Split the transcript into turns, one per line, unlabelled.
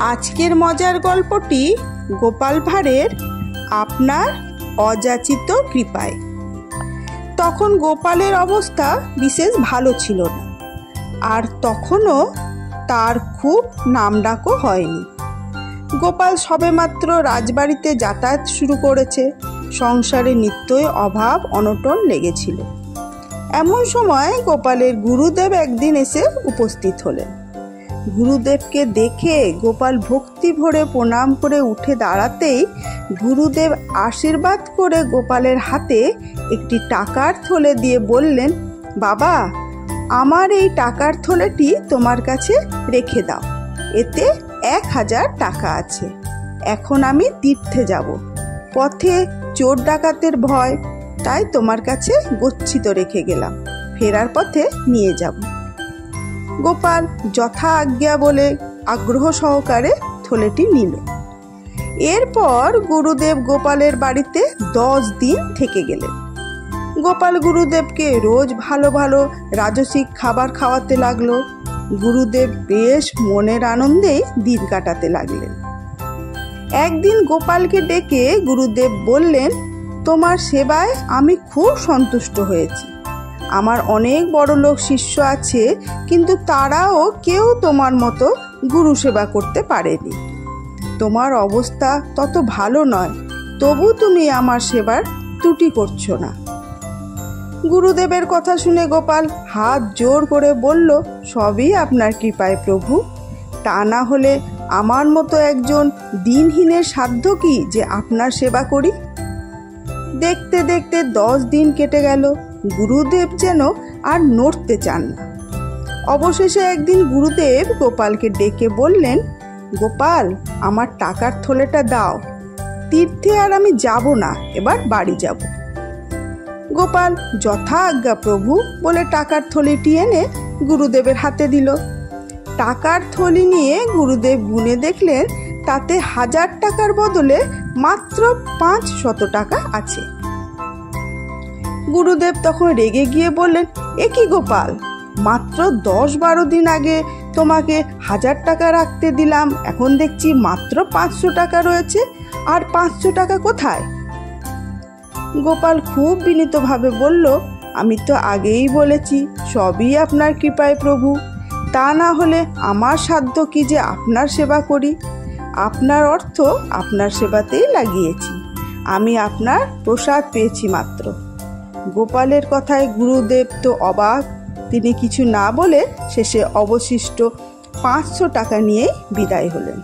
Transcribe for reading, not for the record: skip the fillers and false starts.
আজকের মজার গল্পটি গোপাল ভাঁড়ের আপনার অযাচিত কৃপায়। তখন গোপালের অবস্থা বিশেষ ভালো ছিল না, আর তখনও তার খুব নামডাকও হয়নি। গোপাল সবেমাত্র রাজবাড়িতে যাতায়াত শুরু করেছে। সংসারে নিত্যই অভাব অনটন লেগেছিল। এমন সময় গোপালের গুরুদেব একদিন এসে উপস্থিত হলেন। গুরুদেবকে দেখে গোপাল ভক্তি ভরে প্রণাম করে উঠে দাঁড়াতেই গুরুদেব আশীর্বাদ করে গোপালের হাতে একটি টাকার থলে দিয়ে বললেন, বাবা, আমার এই টাকার থলেটি তোমার কাছে রেখে দাও। এতে 1000 টাকা আছে। এখন আমি তীর্থে যাব। পথে চোর ডাকাতের ভয়, তাই তোমার কাছে গচ্ছিত রেখে গেলাম। ফেরার পথে নিয়ে যাব। গোপাল যথা আজ্ঞা বলে আগ্রহ সহকারে থলেটি নিল। এরপর গুরুদেব গোপালের বাড়িতে 10 দিন থেকে গেলেন। গোপাল গুরুদেবকে রোজ ভালো ভালো রাজসিক খাবার খাওয়াতে লাগলো। গুরুদেব বেশ মনের আনন্দেই দিন কাটাতে লাগলেন। একদিন গোপালকে ডেকে গুরুদেব বললেন, তোমার সেবায় আমি খুব সন্তুষ্ট হয়েছি। আমার অনেক বড়লোক শিষ্য আছে, কিন্তু তারাও কেউ তোমার মতো গুরু সেবা করতে পারেনি। তোমার অবস্থা তত ভালো নয়, তবু তুমি আমার সেবার ত্রুটি করছো না। গুরুদেবের কথা শুনে গোপাল হাত জোর করে বলল, সবই আপনার কৃপায় প্রভু। তা না হলে আমার মতো একজন দিনহীনের সাধ্য কি যে আপনার সেবা করি? দেখতে দেখতে 10 দিন কেটে গেল। গুরুদেব যেন আর নড়তে চান না। অবশেষে একদিন গুরুদেব গোপালকে ডেকে বললেন, গোপাল, আমার টাকার থলেটা দাও। তীর্থে আর আমি যাব না, এবার বাড়ি যাব। গোপাল যথা আজ্ঞা প্রভু বলে টাকার থলিটি এনে গুরুদেবের হাতে দিল। টাকার থলি নিয়ে গুরুদেব গুনে দেখলেন তাতে 1000 টাকার বদলে মাত্র 500 টাকা আছে। গুরুদেব তখন রেগে গিয়ে বললেন, এ কি গোপাল, মাত্র 10-12 দিন আগে তোমাকে 1000 টাকা রাখতে দিলাম, এখন দেখছি মাত্র 500 টাকা রয়েছে, আর 500 টাকা কোথায়? গোপাল খুব বিনীতভাবে বলল, আমি তো আগেই বলেছি সবই আপনার কৃপায় প্রভু। তা না হলে আমার সাধ্য কি যে আপনার সেবা করি? আপনার অর্থ আপনার সেবাতেই লাগিয়েছি। আমি আপনার প্রসাদ পেয়েছি মাত্র। গোপালের কথায় গুরুদেব তো অবাক। তিনি কিছু না বলে শেষে অবশিষ্ট 500 টাকা নিয়েই বিদায় হলেন।